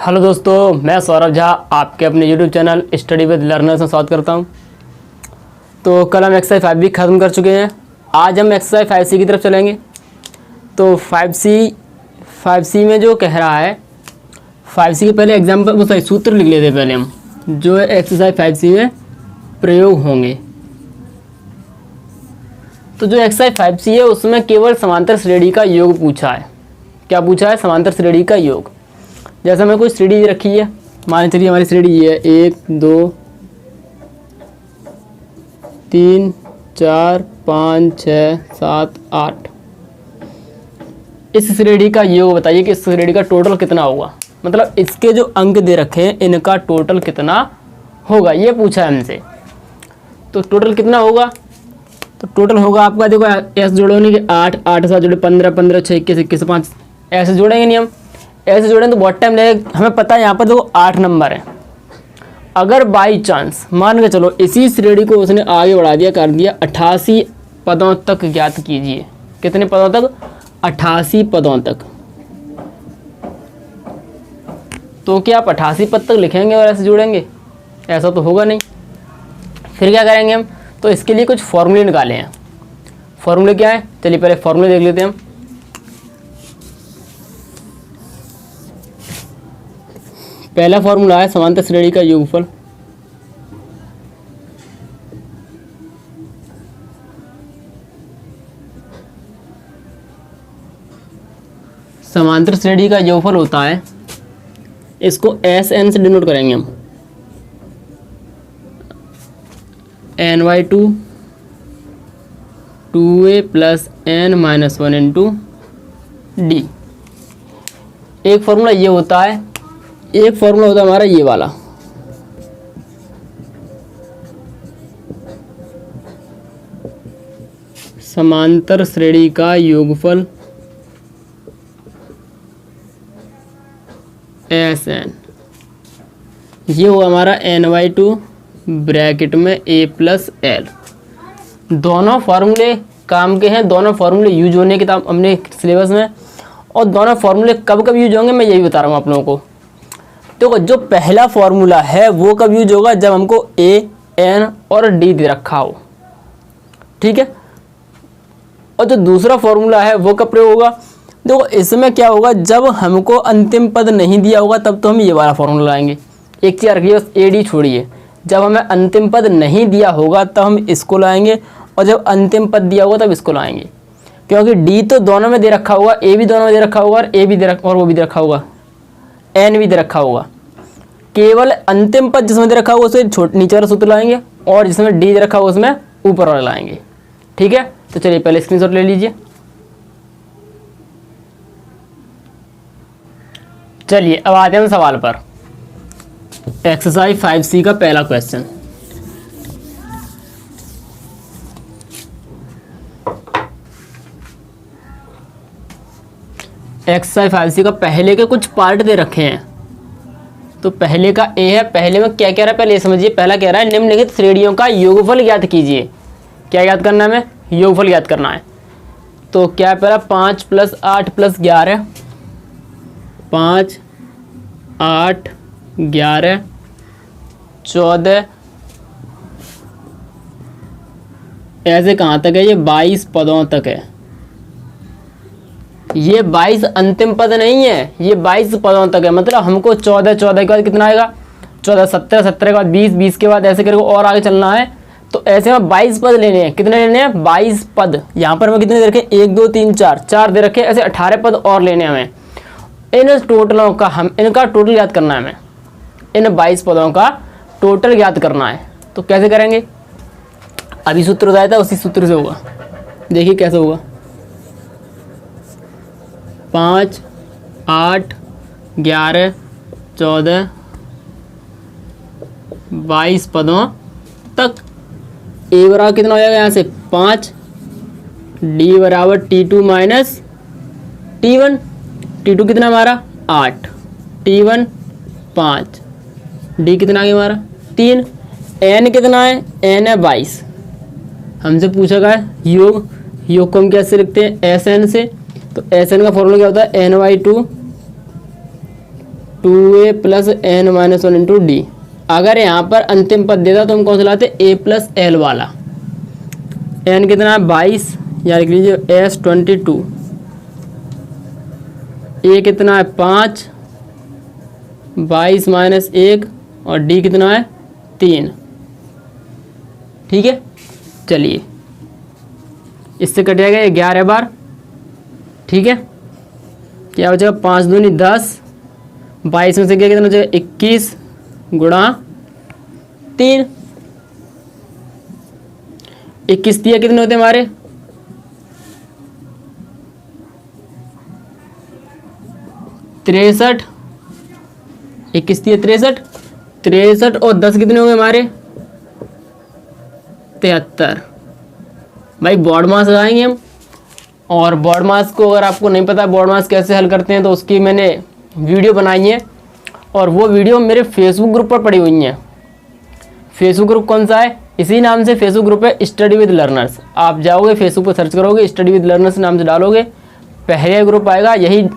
Hello दोस्तों, मैं सौरभ झा आपके अपने YouTube channel study with learners में स्वागत करता हूं। तो कल हम एक्सरसाइज 5 भी ख़त्म कर चुके हैं। आज हम एक्सरसाइज 5C की तरफ चलेंगे। तो 5C में जो कह रहा है, 5C के पहले एग्जाम्पल वो सही सूत्र लिख लेते हैं पहले हम, जो एक्सरसाइज 5C में प्रयोग होंगे। तो जो एक्सरसाइज 5C है उसमें केवल समांतर श्रेणी का योग पूछा है। क्या पूछा है? समांतर श्रेणी का योग। जैसे हमें कोई श्रेणी रखी है, मान चलिए हमारी श्रेणी ये है 1 2 3 4 5 6 7 8। इस श्रेणी का योग बताइए कि इस श्रेणी का टोटल कितना होगा, मतलब इसके जो अंक दे रखे हैं इनका टोटल कितना होगा, ये पूछा है हमसे। तो टोटल कितना होगा? तो टोटल होगा आपका, देखो ऐसे जोड़ोगे कि 8 8 साथ जोड़े 15 15 6 21 21 5, ऐसे जोड़ेंगे नहीं हम। ऐसे जोड़ें तो बहुत टाइम लगेगा। हमें पता है यहाँ पर देखो 8 नंबर है। अगर बाई चांस मान के चलो इसी श्रेणी को उसने आगे बढ़ा दिया, कर दिया 88 पदों तक ज्ञात कीजिए। कितने पदों तक? 88 पदों तक। तो क्या आप 88 पद तक लिखेंगे और ऐसे जोड़ेंगे? ऐसा तो होगा नहीं। फिर क्या करेंगे हम? तो इसके लिए कुछ फॉर्मूले निकाले हैं। फॉर्मूले क्या है? चलिए पहले फॉर्मूले देख लेते हैं हम। पहला फॉर्मूला है समांतर श्रेणी का योगफल। समांतर श्रेणी का योगफल होता है, इसको SN से डिनोट करेंगे हम। n/2 2a + n - 1 into d। एक फॉर्मूला ये होता है, एक फॉर्मूला होता है हमारा ये वाला। समांतर श्रेणी का योगफल SN, ये होगा हमारा n/2 ब्रैकेट में a + l। दोनों फार्मूले काम के हैं, दोनों फार्मूले यूज होने किताब हमने सिलेबस में, और दोनों फार्मूले कब कब यूज होंगे मैं यही बता रहा हूँ आप लोगों को। तो जो पहला फार्मूला है वो कब यूज होगा? जब हमको a, n और d दे रखा हो, ठीक है। और जो दूसरा फार्मूला है वो कब प्रयोग होगा? देखो इसमें क्या होगा, जब हमको अंतिम पद नहीं दिया होगा तब तो हम ये वाला फार्मूला लाएंगे। एक चीज़ रखिए, बस AD छोड़िए। जब हमें अंतिम पद नहीं दिया होगा तब हम इसको लाएंगे, और जब अंतिम पद दिया होगा तब इसको लाएंगे। क्योंकि D तो दोनों में दे रखा होगा, A भी दोनों में दे रखा होगा, और A भी दे रखा, और वो भी दे रखा होगा, N भी दे रखा होगा। केवल अंतिम पद जिसमें दे रखा होगा उसे नीचे वाला सूत्र लाएंगे, और जिसमें D दे रखा होगा उसमें ऊपर वाला लाएंगे, ठीक है। तो चलिए पहले स्क्रीनशॉट ले लीजिए। चलिए अब आते हैं सवाल पर। एक्सरसाइज 5C का पहला क्वेश्चन। एक्सरसाइज 5C का पहले के कुछ पार्ट दे रखे हैं। तो पहले का A है, पहले में क्या कह रहा है पहले समझिए। पहला कह रहा है निम्नलिखित श्रेणियों का योगफल ज्ञात कीजिए। क्या ज्ञात करना है हमें? योगफल ज्ञात करना है। तो क्या है पहला? 5 + 8 + 11, 5 8 11 14, ऐसे कहाँ तक है? ये 22 पदों तक है। ये 22 अंतिम पद नहीं है, ये 22 पदों तक है। मतलब हमको 14 14 के बाद कितना आएगा? 14 17 17 के बाद 20 20 के बाद ऐसे करके और आगे चलना है। तो ऐसे में 22 पद लेने हैं। कितने लेने हैं? 22 पद। यहाँ पर हमें कितने दे रखे? 1 2 3 4 दे रखे। ऐसे 18 पद और लेने हमें। इन टोटलों का इनका टोटल याद करना है हमें। इन 22 पदों का टोटल याद करना है। तो कैसे करेंगे? अभी सूत्र बताया था उसी सूत्र से होगा। देखिए कैसे होगा। 5 8 11 14 22 पदों तक। A बराबर कितना हो जाएगा यहाँ से? 5, D बराबर T2 - T1। T2 कितना हमारा? 8, T1 5, D कितना आ गया हमारा? 3। N कितना है? N है 22। हमसे पूछा गया है योग। योग को हम कैसे लिखते हैं? SN से। तो SN का फॉर्मूला क्या होता है? N/2 2a plus n minus one into d. अगर यहाँ पर अंतिम पद देता तो हम कौन सा लाते, a प्लस एल वाला। n कितना है 22, या लिख लीजिए S22। a कितना है 5, 22 माइनस 1, और d कितना है 3। ठीक है, चलिए इससे कट जाएगा 11 बार। ठीक है, क्या हो जाएगा 5 दूनी 10, 22 में से क्या कितना हो जाएगा 21 गुणा 3। 21 दिया कितने होते हैं हमारे 63। 21 दिया 63, 63 और 10 कितने हो गए हमारे 73। भाई बॉड मास लगाएंगे हम, और बॉड मास को अगर आपको नहीं पता बॉड मास कैसे हल करते हैं तो उसकी मैंने वीडियो बनाई है, और वो वीडियो मेरे फेसबुक ग्रुप पर पड़ी हुई है। फेसबुक ग्रुप कौन सा है, इसी नाम से फेसबुक ग्रुप है, स्टडी विद लर्नर्स। आप जाओगे फेसबुक पर सर्च करोगे, स्टडी विद लर्नर्स नाम से डालोगे, पहले ग्रुप आएगा। यही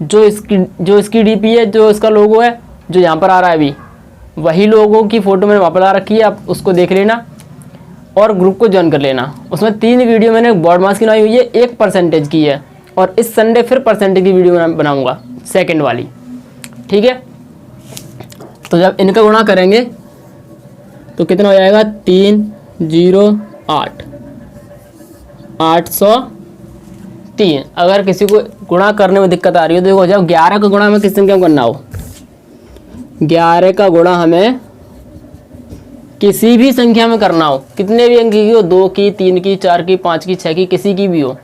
जो इसकी डीपी है, जो इसका लोगो है, जो यहाँ पर आ रहा है अभी, वही लोगों की फ़ोटो मैंने वहाँ पर ला रखी है, आप उसको देख लेना और ग्रुप को ज्वाइन कर लेना। उसमें 3 वीडियो मैंने बॉड मास की बनाई हुई है, 1 परसेंटेज की है, और इस संडे फिर परसेंटेज की वीडियो बनाऊंगा, सेकंड वाली। ठीक है, तो जब इनका गुणा करेंगे तो कितना हो जाएगा 308, 803। अगर किसी को गुणा करने में दिक्कत आ रही हो, देखो जब 11 का गुणा हमें किस संख्या में करना हो, 11 का गुणा हमें किसी भी संख्या में करना हो, कितने भी अंक की हो, 2 की, 3 की, 4 की, 5 की, 6 की, किसी की भी हो।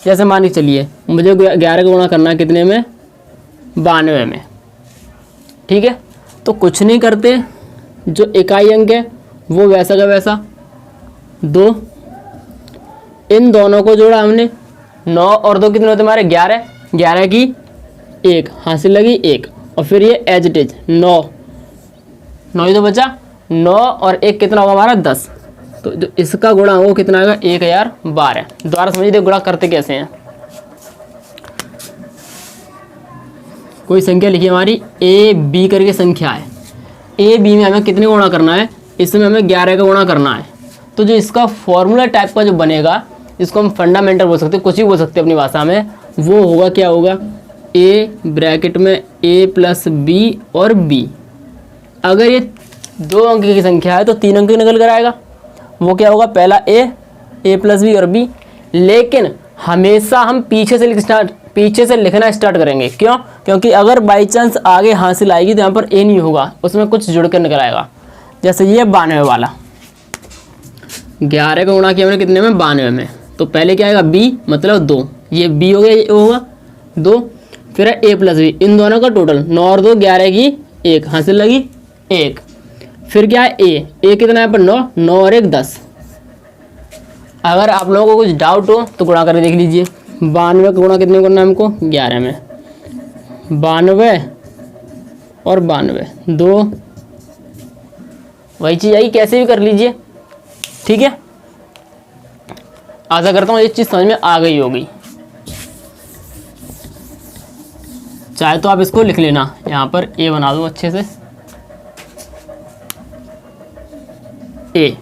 जैसे मान के चलिए मुझे 11 का गुणा करना है कितने में 92 में। ठीक है, तो कुछ नहीं करते, जो इकाई अंक है वो वैसा का वैसा 2, इन दोनों को जोड़ा हमने, 9 और 2 कितने होते हमारे 11, 11 की 1 हासिल लगी 1, और फिर ये एज इट इज 9 ही तो बचा, 9 और 1 कितना होगा हमारा 10। तो जो इसका गुणा वो कितना आएगा 1012। दोबारा समझिए गुणा करते कैसे हैं। कोई संख्या लिखी हमारी ए बी करके संख्या है, ए बी में हमें कितने गुणा करना है, इसमें हमें 11 का गुणा करना है। तो जो इसका फॉर्मूला टाइप का जो बनेगा, इसको हम फंडामेंटल बोल सकते हैं, कुछ भी बोल सकते हैं अपनी भाषा में, वो होगा क्या होगा ए ब्रैकेट में ए प्लस बी और बी। अगर ये 2 अंक की संख्या है तो 3 अंक निकल कर आएगा, वो क्या होगा पहला ए प्लस बी और बी। लेकिन हमेशा हम पीछे से लिखना स्टार्ट करेंगे। क्यों? क्योंकि अगर बाई चांस आगे हासिल आएगी तो यहाँ पर ए नहीं होगा, उसमें कुछ जुड़ कर निकल आएगा। जैसे ये 92 वाला, 11 का गुणा किया हमने कितने में 92 में, तो पहले क्या आएगा बी मतलब 2, ये बी हो गया, ये होगा 2, फिर है ए प्लस बी, इन दोनों का टोटल 9 और 2 11 की 1 हासिल लगी 1, फिर क्या है ए कितना है पर 9 और 1 10। अगर आप लोगों को कुछ डाउट हो तो गुणा करके देख लीजिए। 92 का गुणा कितने करना है हमको 11 में, 92 और 92 2, वही चीज़ आई, कैसे भी कर लीजिए। ठीक है, आशा करता हूँ ये चीज़ समझ में आ गई होगी। चाहे तो आप इसको लिख लेना, यहाँ पर ए बना दूँ अच्छे से, ए।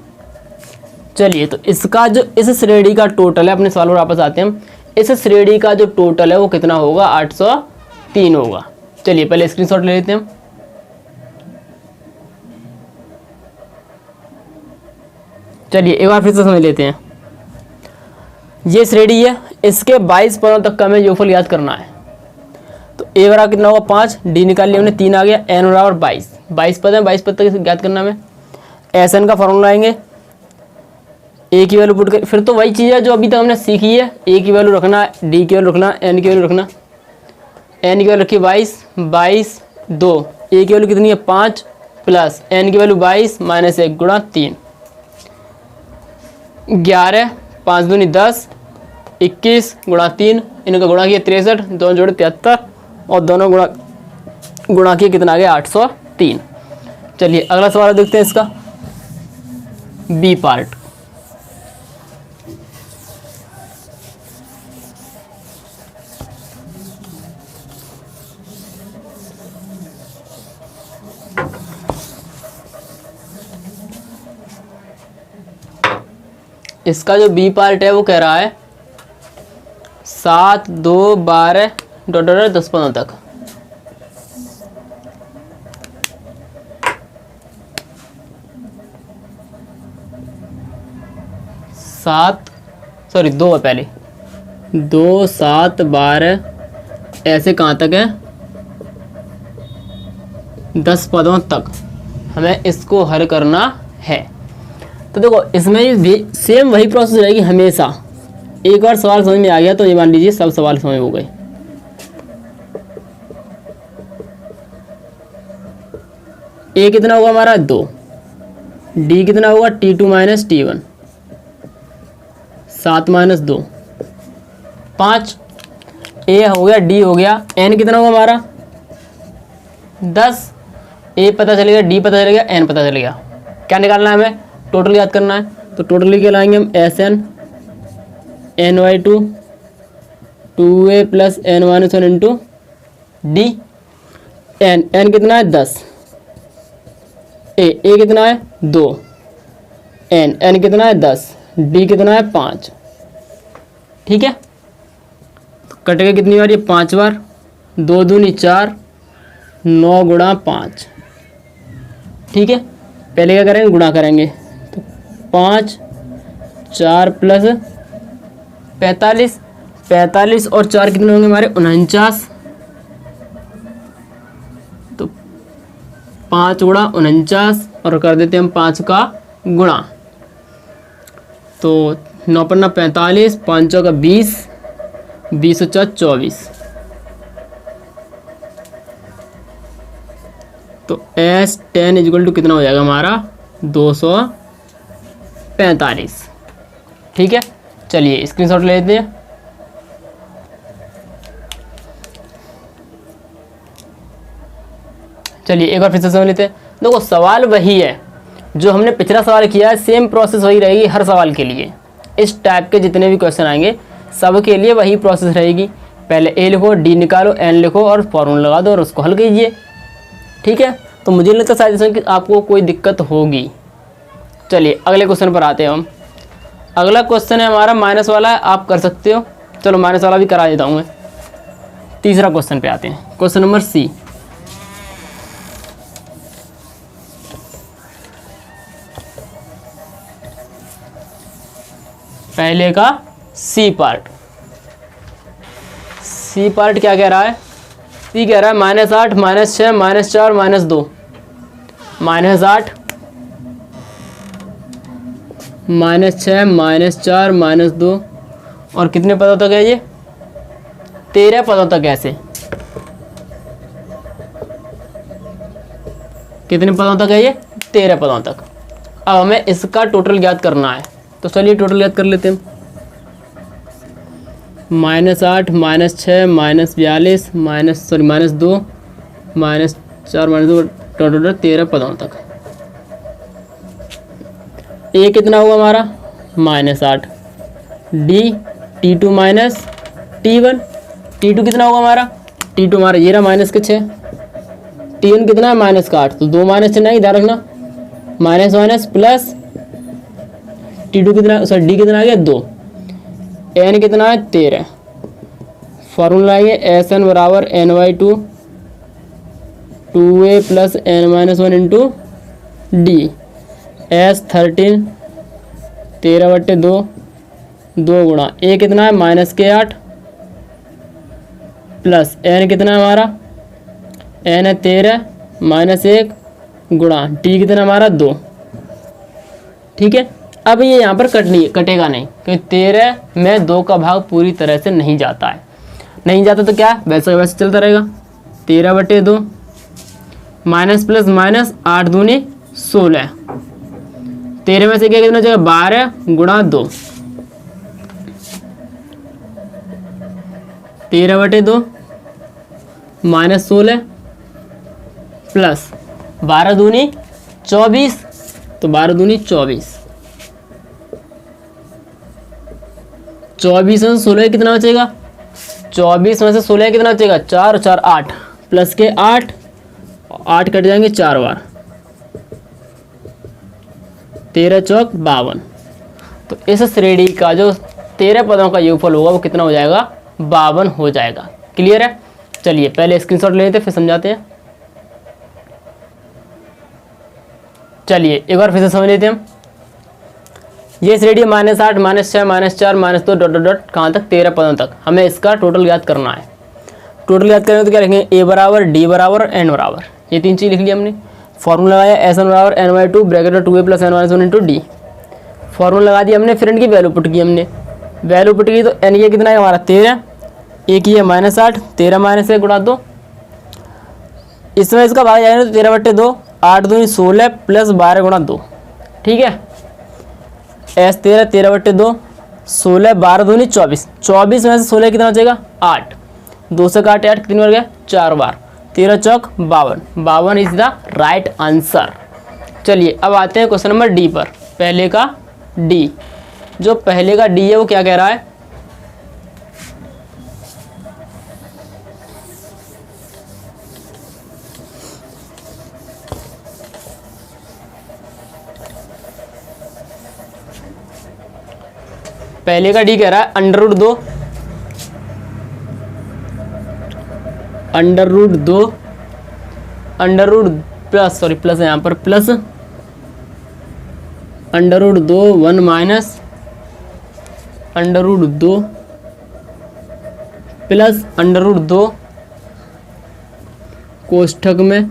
चलिए, तो इसका जो इस श्रेणी का टोटल है, अपने सवाल पर वापस आते हैं हम, इस श्रेणी का जो टोटल है वो कितना होगा 803 होगा। चलिए पहले स्क्रीनशॉट ले लेते हैं हम। चलिए एक बार फिर से समझ लेते हैं। ये श्रेणी है, इसके 22 पदों तक का हमें योगफल याद करना है। तो ए बराबर कितना होगा 5, डी निकाल लिया हमने 3 आ गया, एन बराबर 22 पद है, 22 पद तक याद करना हमें। एस एन का फॉर्मूला आएंगे, ए की वैल्यू पुट कर, फिर तो वही चीज़ है जो अभी तक हमने सीखी है, ए की वैल्यू रखना, डी की वैल्यू रखना, एन की वैल्यू रखना। एन की वैल्यू रखी 22 2, ए की वैल्यू कितनी है 5 प्लस एन की वैल्यू 22 माइनस 1 गुणा 3, 11 5 दूनी 10 21 गुणा 3, इनका गुणा किया 63, दोनों जोड़े 73 और दोनों गुणा किया कितना आ गया 803। चलिए अगला सवाल देखते हैं इसका बी पार्ट। इसका जो बी पार्ट है वो कह रहा है 7, 2, 12 डॉट 10, 15 तक। दो है पहले, 2, 7, 12 ऐसे कहाँ तक है, 10 पदों तक हमें इसको हल करना है। तो देखो इसमें भी सेम वही प्रोसेस रहेगी हमेशा। एक बार सवाल समझ में आ गया तो ये मान लीजिए सब सवाल समझ हो गए। ए कितना होगा हमारा 2, डी कितना होगा T2 माइनस T1, 7 माइनस 2 5, ए हो गया, डी हो गया, एन कितना होगा हमारा 10, ए पता चल गया, डी पता चल गया, एन पता चल गया। क्या निकालना है हमें, टोटल याद करना है। तो टोटल लेके लाएंगे हम SN NY2 2A plus N-1 into d, n कितना है 10, ए कितना है 2, एन कितना है 10, डी कितना है 5। ठीक है, तो कटेगा कितनी बार, ये 5 बार, 2 दूनी 4, 9 गुणा 5। ठीक है, पहले क्या करेंगे, गुणा करेंगे। तो 5, 4 प्लस 45, 45 और 4 कितने होंगे हमारे 49। तो 5 गुणा 49 और कर देते हैं हम 5 का गुणा। तो 9 पन्ना 45, 5 का 20, 20 और 24। तो S10 इक्वल टू कितना हो जाएगा हमारा 245। ठीक है, चलिए स्क्रीनशॉट ले लेते हैं। चलिए एक बार फिर से समझ लेते हैं। देखो सवाल वही है जो हमने पिछला सवाल किया है, सेम प्रोसेस वही रहेगी हर सवाल के लिए। इस टाइप के जितने भी क्वेश्चन आएंगे सब के लिए वही प्रोसेस रहेगी। पहले ए लिखो, डी निकालो, एन लिखो और फॉर्मूला लगा दो और उसको हल कीजिए। ठीक है, तो मुझे नहीं लगता शायद इसमें कि आपको कोई दिक्कत होगी। चलिए अगले क्वेश्चन पर आते हैं हम। अगला क्वेश्चन है हमारा माइनस वाला है, आप कर सकते हो। चलो माइनस वाला भी करा देता हूँ मैं। तीसरा क्वेश्चन पे आते हैं, क्वेश्चन नंबर सी। पहले का सी पार्ट। सी पार्ट क्या कह रहा है, सी कह रहा है -8, -6, -4, -2। -8, -6, -4, -2 और कितने पदों तक है ये 13 पदों तक। ऐसे कितने पदों तक है ये 13 पदों तक। अब हमें इसका टोटल ज्ञात करना है, तो चलिए टोटल याद कर लेते हैं। -8, -6, -42, -2, -4, -2 टोटल 13 पदों तक। ए कितना हुआ हमारा -8, D T2 minus T1, T2 कितना होगा हमारा, T2 हमारा ये रहा -6, T1 कितना है -8। तो 2 माइनस चिन्ह है, ध्यान रखना, माइनस माइनस प्लस T2 कितना, सॉरी डी कितना आ गया 2, एन कितना है 13। फॉर्मूला है SN बराबर NY2 2A plus N-1 into D. S13 13/2 2 गुणा ए कितना है -8 प्लस एन कितना है हमारा, एन है 13 -1 गुणा डी कितना हमारा 2। ठीक है, अब ये यहाँ पर कटेगा नहीं क्योंकि 13 में 2 का भाग पूरी तरह से नहीं जाता है। नहीं जाता तो क्या वैसे वैसे चलता रहेगा। 13/2 माइनस प्लस माइनस 8 दूनी 16। 13 में से क्या कितना जाएगा 12 गुणा 2। 13/2 माइनस 16 प्लस 12 दूनी 24। तो 12 दूनी 24। 24 में से 16 कितना बचेगा, 24 में से 16 कितना बचेगा 4 और 4 8 प्लस के 8 कट जाएंगे 4 बार, 13 चौक 52। तो इस श्रेणी का जो 13 पदों का योगफल होगा वो कितना हो जाएगा, 52 हो जाएगा। क्लियर है। चलिए पहले स्क्रीनशॉट ले लेते हैं फिर समझाते हैं। चलिए एक बार फिर से समझ लेते हैं हम। ये श्रेणी -8 -6 -4 -2 डॉट डॉट डॉट कहाँ तक, 13 पदों तक। हमें इसका टोटल याद करना है। टोटल याद करेंगे तो क्या लिखेंगे, ए बराबर डी बराबर एन बराबर, ये 3 चीज़ लिख ली हमने। फॉर्मूला लगाया एस एन बराबर n/2 ब्रैकेट में 2a + n-1 into D. Formula लगा दिया हमने, फिर इनकी वैल्यू पुट की हमने। वैल्यू पुट की तो एन ये कितना है हमारा 13, एक ही है -8, 13 माइनस 1 गुणा 2। इसमें इसका भाग जाएगा तो 13/2, 8 दूनी 16 प्लस 12 गुणा 2। ठीक है। एस 13, 13/2, 16, 12 दूनी 24, 24 में से 16 कितना बचेगा 8, 2 से काटे 8 कितनी बार गया 4 बार, 13 चौक 52, 52 इज द राइट आंसर। चलिए अब आते हैं क्वेश्चन नंबर डी पर। पहले का डी, जो पहले का डी है वो क्या कह रहा है, पहले का डी कह रहा है √2 प्लस प्लस है यहाँ पर, प्लस √2 1 माइनस √2 प्लस √2 कोष्ठक में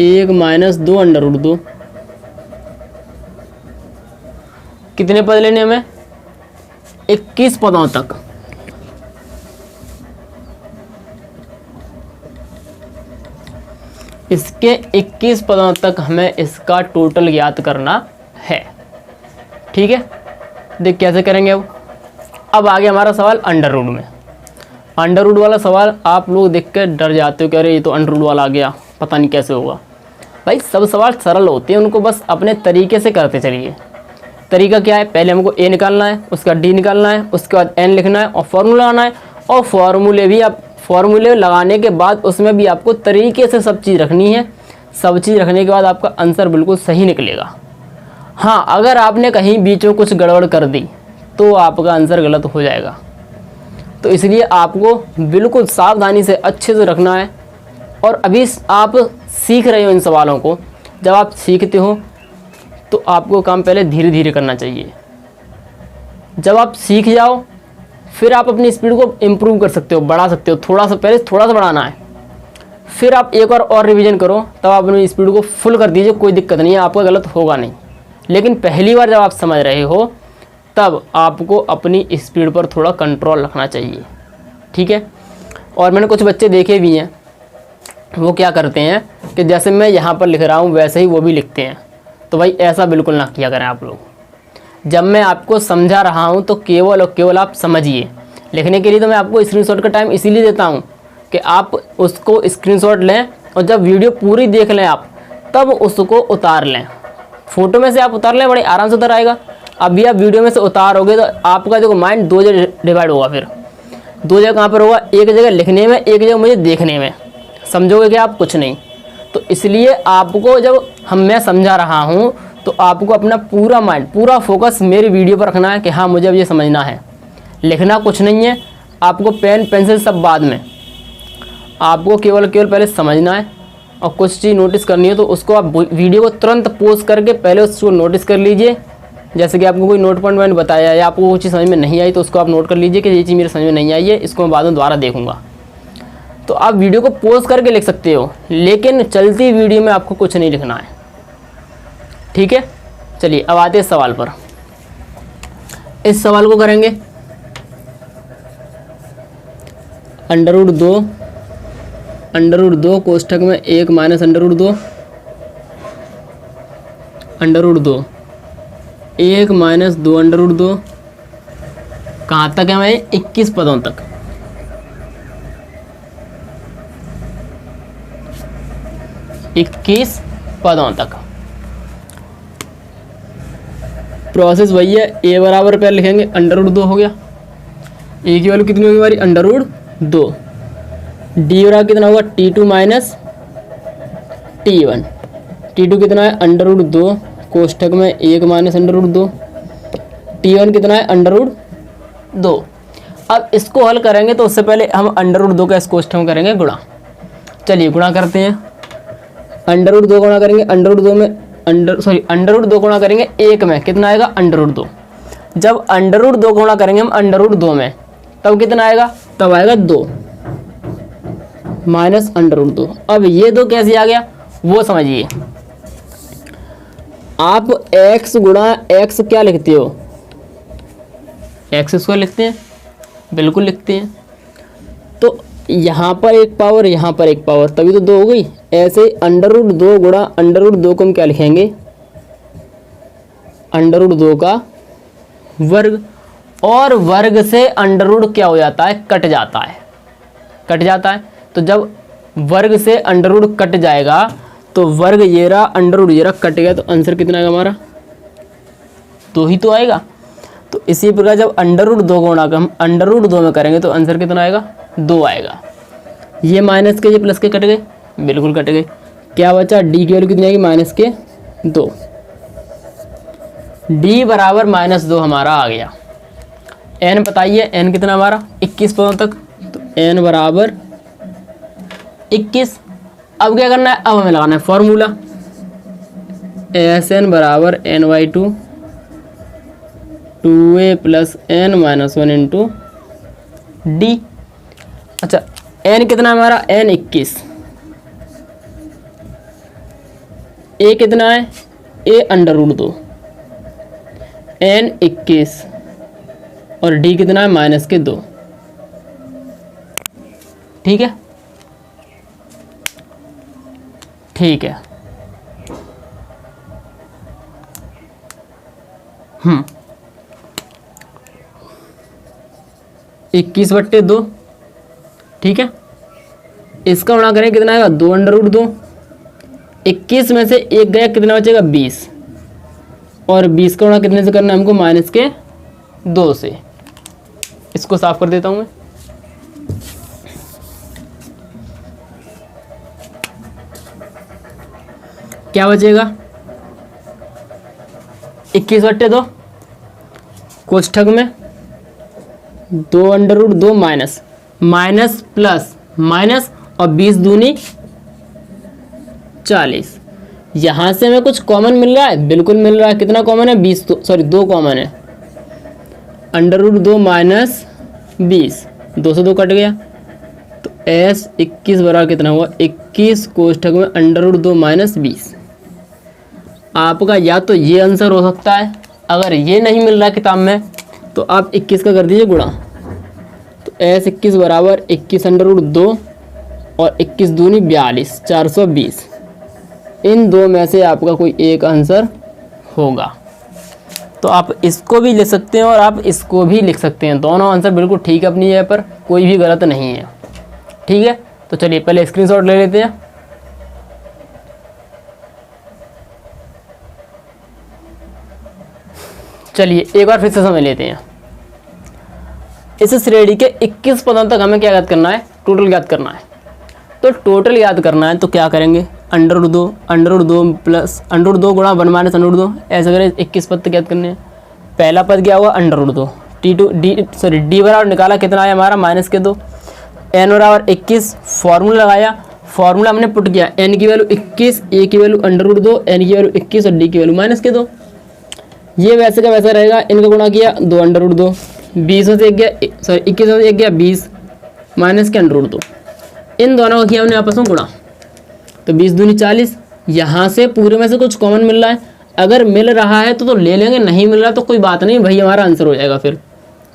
1 माइनस 2 √2। कितने पद लेने हमें, 21 पदों तक। इसके 21 पदों तक हमें इसका टोटल ज्ञात करना है। ठीक है। देख कैसे करेंगे अब आ गया हमारा सवाल √ में। √ वाला सवाल आप लोग देख कर डर जाते हो कि अरे ये तो √ वाला आ गया, पता नहीं कैसे होगा। भाई सब सवाल सरल होते हैं, उनको बस अपने तरीके से करते चलिए। तरीका क्या है, पहले हमको ए निकालना है, उसका डी निकालना है, उसके बाद एन लिखना है और फॉर्मूला लगाना है। और फॉर्मूले लगाने के बाद उसमें भी आपको तरीके से सब चीज़ रखनी है। सब चीज़ रखने के बाद आपका आंसर बिल्कुल सही निकलेगा। हाँ, अगर आपने कहीं बीच में कुछ गड़बड़ कर दी तो आपका आंसर गलत हो जाएगा। तो इसलिए आपको बिल्कुल सावधानी से अच्छे से रखना है। और अभी आप सीख रहे हो इन सवालों को, जब आप सीखते हो तो आपको काम पहले धीरे धीरे करना चाहिए। जब आप सीख जाओ फिर आप अपनी स्पीड को इम्प्रूव कर सकते हो, बढ़ा सकते हो। थोड़ा सा पहले थोड़ा सा बढ़ाना है, फिर आप एक बार और रिवीजन करो, तब आप अपनी स्पीड को फुल कर दीजिए, कोई दिक्कत नहीं है, आपका गलत होगा नहीं। लेकिन पहली बार जब आप समझ रहे हो तब आपको अपनी स्पीड पर थोड़ा कंट्रोल रखना चाहिए। ठीक है। और मैंने कुछ बच्चे देखे भी हैं, वो क्या करते हैं कि जैसे मैं यहाँ पर लिख रहा हूँ वैसे ही वो भी लिखते हैं। तो भाई ऐसा बिल्कुल ना किया करें आप लोग। जब मैं आपको समझा रहा हूँ तो केवल और केवल आप समझिए। लिखने के लिए तो मैं आपको स्क्रीनशॉट का टाइम इसीलिए देता हूँ कि आप उसको स्क्रीनशॉट लें और जब वीडियो पूरी देख लें आप तब उसको उतार लें। फ़ोटो में से आप उतार लें, बड़े आराम से उतर आएगा। अभी आप वीडियो में से उतारोगे तो आपका देखो माइंड 2 जगह डिवाइड होगा। फिर 2 जगह कहाँ पर होगा, एक जगह लिखने में, एक जगह मुझे देखने में। समझोगे कि आप कुछ नहीं। तो इसलिए आपको जब मैं समझा रहा हूँ तो आपको अपना पूरा माइंड, पूरा फोकस मेरी वीडियो पर रखना है कि हाँ मुझे अब ये समझना है। लिखना कुछ नहीं है, आपको पेन पेंसिल सब बाद में, आपको केवल पहले समझना है। और कुछ चीज़ नोटिस करनी है तो उसको आप वीडियो को तुरंत पॉज करके पहले उसको नोटिस कर लीजिए। जैसे कि आपको कोई नोट पॉइंट मैंने बताया या आपको वो चीज़ समझ में नहीं आई तो उसको आप नोट कर लीजिए कि ये चीज़ मेरे समझ में नहीं आई है, इसको मैं बाद में दोबारा देखूँगा। तो आप वीडियो को पॉज करके लिख सकते हो, लेकिन चलती वीडियो में आपको कुछ नहीं लिखना है। ठीक है। चलिए अब आते हैं सवाल पर। इस सवाल को करेंगे √2 कोष्ठक में 1 माइनस √2 1 माइनस 2 √2 कहाँ तक है भाई, 21 पदों तक। इक्कीस पदों तक। प्रोसेस वही है, ए बराबर पहले लिखेंगे √2 हो गया, ए की वैल्यू कितनी होगी हमारी √2। डी बराबर कितना होगा T2 माइनस T1। T2 कितना है √2 कोष्ठक में 1 माइनस √2 T1 कितना है अंडर रूट 2। अब इसको हल करेंगे तो उससे पहले हम अंडर रूट 2 का इस कोष्ठक में करेंगे गुणा। चलिए गुणा करते हैं। अंडर रूट 2 गुणा करेंगे अंडर रूट 2 में अंडर रूट 2 गुणा करेंगे 1 में कितना आएगा अंडर रूट 2। जब अंडर रूट 2 गुणा करेंगे हम अंडर रूट 2 में तब कितना आएगा, तब आएगा 2 माइनस अंडर रूट 2। अब ये 2 कैसे आ गया वो समझिए। आप x गुणा x क्या लिखते हो, x स्क्वायर लिखते हैं, बिल्कुल लिखते हैं। तो यहाँ पर एक पावर यहाँ पर एक पावर, तभी तो 2 हो गई। ऐसे अंडर रूट 2 गुणा अंडर रूट 2 को हम क्या लिखेंगे, अंडर रूट 2 का वर्ग। और वर्ग से अंडर रूट क्या हो जाता है, कट जाता है, कट जाता है। तो जब वर्ग से अंडर रूट कट जाएगा तो वर्ग ये रहा अंडर रूट ये रहा, कट गया तो आंसर कितना आएगा हमारा 2 ही तो आएगा। तो इसी प्रकार जब अंडर रूट 2 गुणा हम अंडर रूट 2 में करेंगे तो आंसर कितना आएगा 2 आएगा। ये माइनस के ये प्लस के कट गए, बिल्कुल कट गए। क्या बचा, डी की वैल्यू कितनी आएगी -2। डी बराबर -2 हमारा आ गया। एन बताइए, एन कितना हमारा 21 पदों तक, तो एन बराबर 21। अब क्या करना है, अब हमें लगाना है फॉर्मूला एस एन बराबर n/2 2a + n - 1 into D. अच्छा n कितना है हमारा, n 21, a कितना है a अंडर रूट 2, n 21 और d कितना है -2। ठीक है, ठीक है। 21/2, ठीक है। इसका गुणा करें कितना आएगा 2 अंडर रूट 2। 21 में से 1 गया कितना बचेगा 20, और 20 का गुणा कितने से करना है हमको -2 से। इसको साफ कर देता हूं मैं। क्या बचेगा 21/2 कोष्ठक में 2 under root 2 minus minus plus minus और 20 दूनी 40। यहाँ से हमें कुछ कॉमन मिल रहा है, बिल्कुल मिल रहा है। कितना कॉमन है 20, सॉरी 2 कॉमन है। अंडर रूट 2 माइनस 20, 2 से 2 कट गया तो s 21 बराबर कितना हुआ 21 कोष्ठक में अंडर रूट 2 माइनस 20। आपका या तो ये आंसर हो सकता है, अगर ये नहीं मिल रहा किताब में तो आप 21 का कर दीजिए गुणा। तो s 21 बराबर 21 अंडर रूट 2 और 21 दूनी 42, 420। इन दो में से आपका कोई एक आंसर होगा। तो आप इसको भी लिख सकते हैं और आप इसको भी लिख सकते हैं, दोनों आंसर बिल्कुल ठीक है अपनी जगह पर, कोई भी गलत नहीं है। ठीक है, तो चलिए पहले स्क्रीनशॉट ले लेते हैं। चलिए एक बार फिर से समझ लेते हैं। इस श्रेणी के 21 पदों तक हमें क्या याद करना है, टोटल याद करना है। तो टोटल याद करना है तो क्या करेंगे, under root 2 plus under root 2 गुणा 1 माइनस अंडर रूट 2, ऐसे करें 21 पद तक याद करने हैं। पहला पद क्या हुआ अंडर रूट 2, डी बराबर निकाला कितना आया हमारा -2, एन बराबर 21, फार्मूला लगाया, फार्मूला हमने पुट किया, एन की वैल्यू 21, ए की वैल्यू अंडर रूट 2, एन की वैल्यू 21 और डी की वैल्यू -2। ये वैसे का वैसा रहेगा, इनका गुणा किया 2 अंडर रूट 2, 20 में से 1 गया, सॉरी 21 में से 1 गया 20 माइनस के अंडर रूट 2, इन दोनों का किया हमने आपस में गुणा, तो 20 दूनी 40। यहाँ से पूरे में से कुछ कॉमन मिल रहा है, अगर मिल रहा है तो ले लेंगे, नहीं मिल रहा तो कोई बात नहीं भाई, हमारा आंसर हो जाएगा। फिर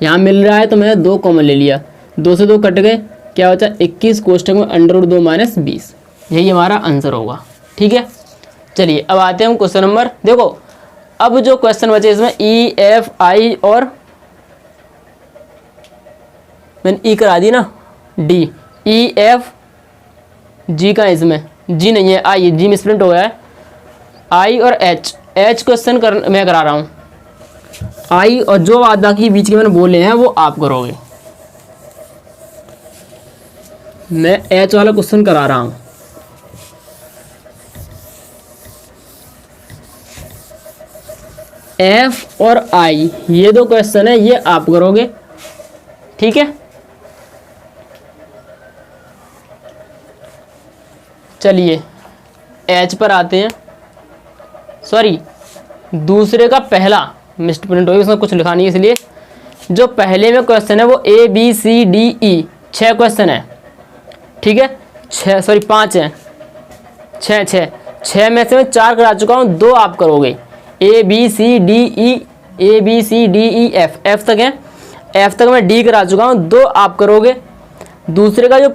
यहाँ मिल रहा है तो मैंने 2 कॉमन ले लिया, 2 से 2 कट गए, क्या बचा 21 कोष्ठक में अंडर रूट 2 माइनस 20, यही हमारा आंसर होगा। ठीक है, चलिए अब आते हैं हम क्वेश्चन नंबर, देखो अब जो क्वेश्चन बचे इसमें ई एफ आई और मैंने ई करा दी ना, डी, ई एफ जी का, इसमें जी नहीं है, आई, जी में स्प्लिट हो गया है, आई और एच, एच क्वेश्चन मैं करा रहा हूँ, आई और जो आधा की बीच के मैंने बोले हैं वो आप करोगे, मैं एच वाला क्वेश्चन करा रहा हूँ। एफ और आई ये दो क्वेश्चन है, ये आप करोगे, ठीक है। चलिए एच पर आते हैं, सॉरी दूसरे का पहला मिस्ड प्रिंट होगी, उसमें कुछ लिखा नहीं है, इसलिए जो पहले में क्वेश्चन है वो A B C D E 6 question है, ठीक है। 6 सॉरी 5 हैं, 6 में से मैं 4 करा चुका हूँ, 2 आप करोगे। A B C D E F तक है, एफ तक मैं डी करा चुका हूँ, 2 आप करोगे। दूसरे का जो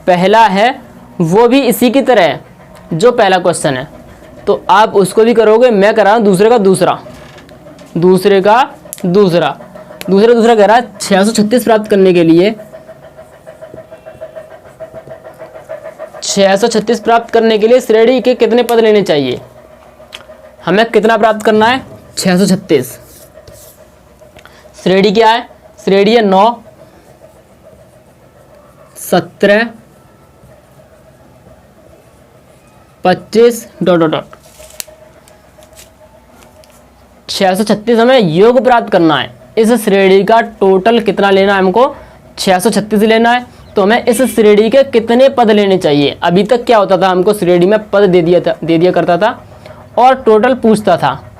पहला है वो भी इसी की तरह है जो पहला क्वेश्चन है, तो आप उसको भी करोगे। मैं कर रहा हूँ दूसरे का दूसरा कह रहा है 636 प्राप्त करने के लिए 636 प्राप्त करने के लिए श्रेणी के कितने पद लेने चाहिए। हमें कितना प्राप्त करना है, 636। श्रेणी क्या है, श्रेणी है 9, 17, 25 ... 636 हमें योग प्राप्त करना है। इस श्रेणी का टोटल कितना लेना है, हमको 636 लेना है। तो हमें इस श्रेणी के कितने पद लेने चाहिए। अभी तक क्या होता था, हमको श्रेणी में पद दे दिया करता था और टोटल पूछता था।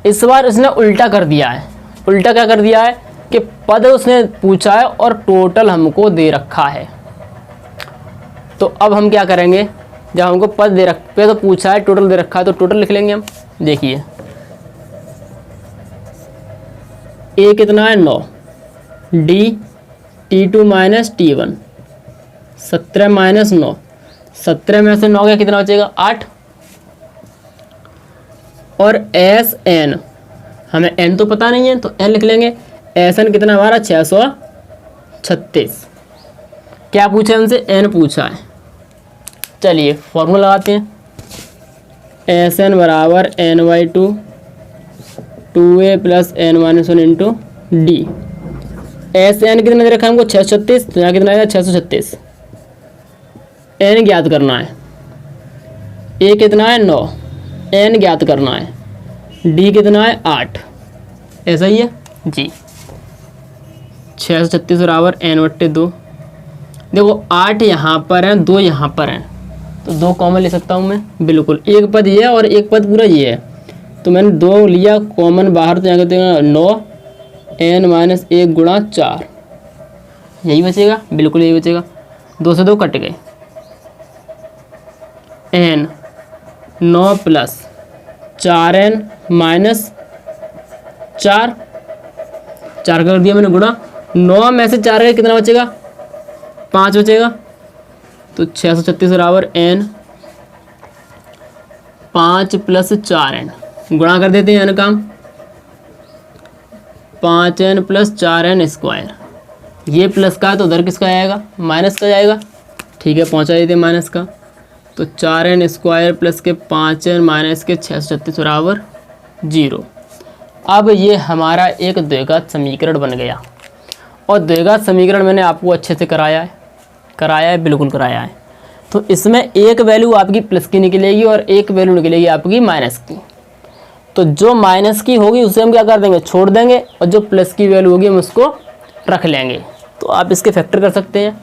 इस बार इसने उल्टा कर दिया है। उल्टा क्या कर दिया है कि पद उसने पूछा है और टोटल हमको दे रखा है। तो अब हम क्या करेंगे, जब हमको पद दे रखे तो पूछा है, टोटल दे रखा है, तो टोटल लिख लेंगे हम। देखिए ए कितना है 9, D T2 minus T1 17 minus 9, 17 में से 9 का कितना बचेगा 8। और एस एन, हमें एन तो पता नहीं है तो एन लिख लेंगे। एस एन कितना हमारा 636। क्या पूछा हमसे, एन पूछा है। चलिए फॉर्मूला लगाते हैं। एस एन बराबर n/2 2a plus n-1 into d. S n कितना दे रखा है हमको 636, तो यहाँ कितना आएगा 636। एन ज्ञात करना है, ए कितना है 9, एन ज्ञात करना है, डी कितना है 8। ऐसा ही है जी। 636 बराबर n/2। देखो 8 यहाँ पर है, 2 यहाँ पर हैं, तो 2 कॉमन ले सकता हूँ मैं, बिल्कुल। एक पद ये है और एक पद पूरा ये है, तो मैंने 2 लिया कॉमन बाहर, तो यहाँ कहते हैं 9 n-1 गुणा 4, यही बचेगा, बिल्कुल यही बचेगा। 2 से 2 कट गए। n 9 प्लस 4n माइनस 4 कर दिया मैंने गुणा। 9 में से 4 का कितना बचेगा 5 बचेगा। तो 636 बराबर n 5 प्लस 4n गुणा कर देते हैं n काम। 5n प्लस 4n स्क्वायर, ये प्लस का है तो उधर किसका आएगा माइनस का जाएगा, ठीक है पहुंचा देते हैं माइनस का। तो 4n स्क्वायर प्लस के 5n माइनस के 636 बराबर 0। अब ये हमारा एक द्विघात समीकरण बन गया। और द्विघात समीकरण मैंने आपको अच्छे से कराया है, बिल्कुल कराया है। तो इसमें एक वैल्यू आपकी प्लस की निकलेगी और एक वैल्यू निकलेगी आपकी माइनस की। तो जो माइनस की होगी उसे हम क्या कर देंगे, छोड़ देंगे, और जो प्लस की वैल्यू होगी हम उसको रख लेंगे। तो आप इसके फैक्टर कर सकते हैं।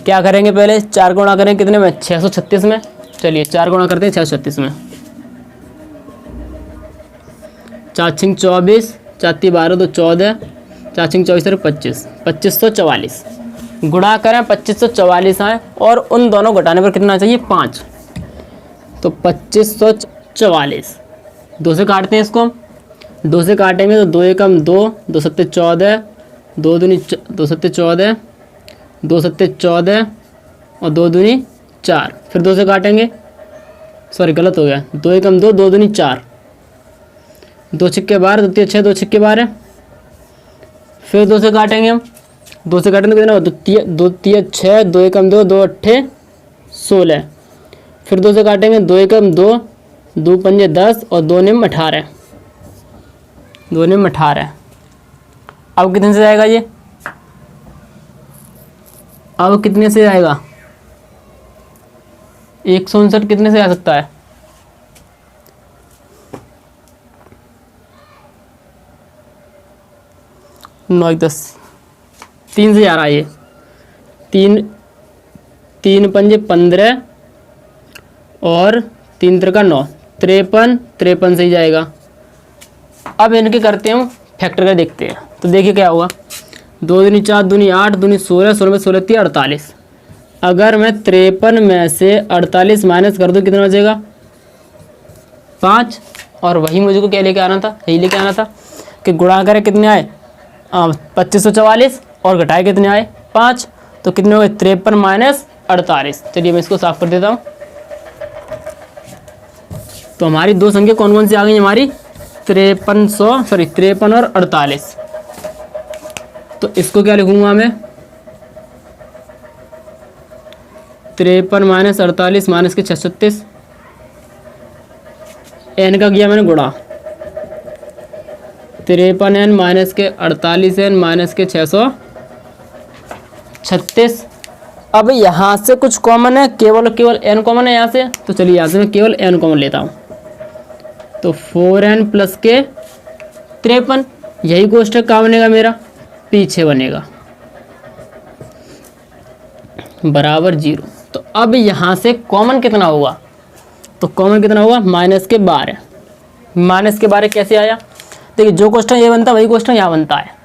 क्या करेंगे, पहले 4 गुणा करें कितने में 636 में। चलिए 4 गुणा करते हैं 636 में। 4 × 24, 4 × 12 तो 14, 4 × 24 25, 2544 गुणा करें 2544 आए, और उन दोनों घटाने पर कितना चाहिए 5। तो 2544 2 से काटते हैं इसको हम। 2 से काटेंगे तो 2 × 2, 2 × 7 14, 2 दूनी 2 × 7 14, 2 × 7 14 और 2 दूनी 4। फिर 2 से काटेंगे, सॉरी गलत हो गया, 2 × 2, 2 दूनी 4, 2 छिक्के 12, 2 6, 2 छिक्के 12। फिर 2 से काटेंगे हम, 2 से काटेंगे तो कितना 2 3 6, 2 × 2, 2 8 16। फिर 2 से काटेंगे, 2 × 2, 2 5 10 और 2 9 18, 2 9 18। अब कितने से जाएगा ये, अब कितने से जाएगा 159 कितने से आ सकता है 9 10, 3 से 11 ये 3 3 पंजे 15 और 3 त्रिका 9, 53 से ही जाएगा। अब इनके करते हैं फैक्टर का, देखते हैं। तो देखिए क्या होगा, 2 दूनी 4 दूनी 8 दूनी 16, 16 में 16 48। अगर मैं 53 में से 48 माइनस कर दूँ कितना बचेगा 5। और वही मुझे को क्या लेके आना था, यही लेके आना था कि गुणा करें कितने आए 2544 और घटाए कितने आए 5। तो कितने हो गए 53 माइनस 48। चलिए मैं इसको साफ कर देता हूँ। तो हमारी दो संख्या कौन कौन सी आ गई हमारी 53 और 48। तो इसको क्या लिखूंगा मैं 53 माइनस 48 माइनस के 636, एन का किया मैंने गुणा 53n माइनस के 48n माइनस के 636। अब यहाँ से कुछ कॉमन है, केवल n कॉमन है यहाँ से। तो चलिए यहाँ से मैं केवल n कॉमन लेता हूँ। तो 4n प्लस के 53, यही कोष्ठक कहाँ बनेगा मेरा पीछे बनेगा बराबर 0। तो अब यहाँ से कॉमन कितना होगा, तो कॉमन कितना होगा माइनस के 12। माइनस के 12 कैसे आया, देखिए जो क्वेश्चन ये बनता है वही क्वेश्चन यहाँ बनता है।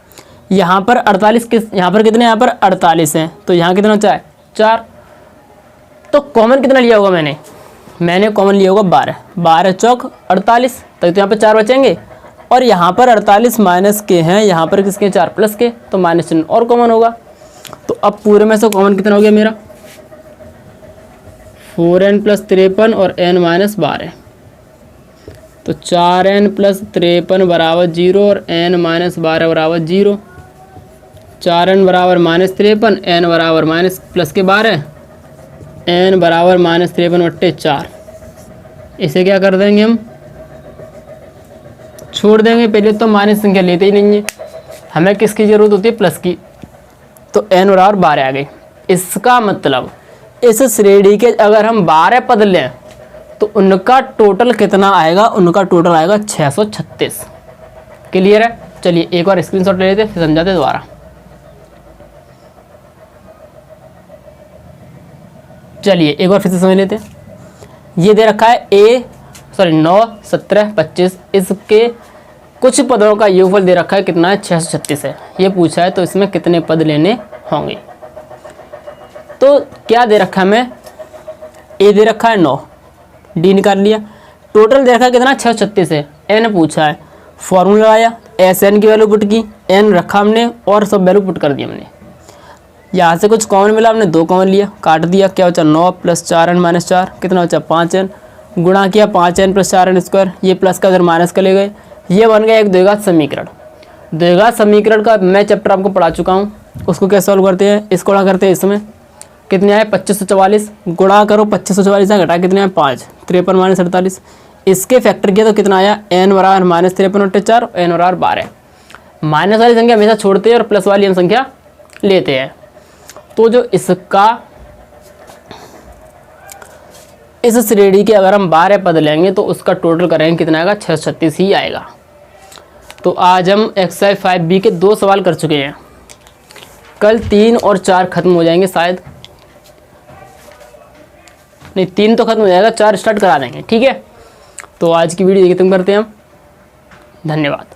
यहाँ पर 48 किस, यहाँ पर कितने, यहाँ पर 48 हैं, तो यहाँ कितना होता है 4। तो कॉमन कितना लिया होगा मैंने कॉमन लिया होगा 12, 12 चौक 48, तो यहाँ पर 4 बचेंगे। और यहाँ पर 48 माइनस के हैं, यहाँ पर किसके 4 प्लस के, तो माइनस चिन्ह और कॉमन होगा। तो अब पूरे में से कॉमन कितना हो गया मेरा 4n प्लस 53 और n माइनस 12। तो 4n प्लस 53 बराबर 0 और n माइनस 12 बराबर 0। 4n बराबर माइनस 53, n बराबर माइनस प्लस के 12, n बराबर माइनस 53/4। इसे क्या कर देंगे हम छोड़ देंगे, पहले तो माइनस संख्या लेते ही नहीं है, हमें किसकी ज़रूरत होती है प्लस की। तो n बराबर 12 आ गई। इसका मतलब इस श्रेणी के अगर हम 12 पद लें तो उनका टोटल कितना आएगा, उनका टोटल आएगा 636। क्लियर है। चलिए एक बार स्क्रीनशॉट ले लेते फिर समझाते दोबारा। चलिए एक बार फिर से समझ लेते हैं। ये दे रखा है 9 17 25, इसके कुछ पदों का योगफल दे रखा है कितना है 636 है। ये पूछा है तो इसमें कितने पद लेने होंगे। तो क्या दे रखा है हमें, ए दे रखा है 9, डी निकाल लिया, टोटल दे रखा है कितना 636 है। एन पूछा है, फॉर्मूला लगाया, एस एन की वैल्यू पुट की, एन रखा हमने और सब वैल्यू पुट कर दी हमने। यहाँ से कुछ कॉमन मिला, हमने 2 कॉमन लिया, काट दिया, क्या बचा 9 प्लस 4n माइनस 4 कितना बचा 5n, गुणा किया 5n प्लस 4n स्क्वायर, ये प्लस का उधर माइनस का ले गए, ये बन गया एक द्विघात समीकरण। द्विघात समीकरण का मैं चैप्टर आपको पढ़ा चुका हूँ, उसको कैसे सॉल्व करते हैं, इसको गुणा करते हैं, इसमें कितने आए 2544, गुणा करो 2544 से घटा कितने आए 5, 53 माइनस 48, इसके फैक्टर किया तो कितना आया n बराबर माइनस 53/4, n बराबर 12। माइनस वाली संख्या हमेशा छोड़ते हैं और प्लस वाली हम संख्या लेते हैं। तो जो इसका इस श्रेणी के अगर हम 12 पद लेंगे तो उसका टोटल करेंगे कितना आएगा 636 ही आएगा। तो आज हम एक्सरसाइज 5B के 2 सवाल कर चुके हैं, कल 3 और 4 खत्म हो जाएंगे शायद, नहीं 3 तो खत्म हो जाएगा, 4 स्टार्ट करा देंगे, ठीक है। तो आज की वीडियो यही खत्म करते हैं हम, धन्यवाद।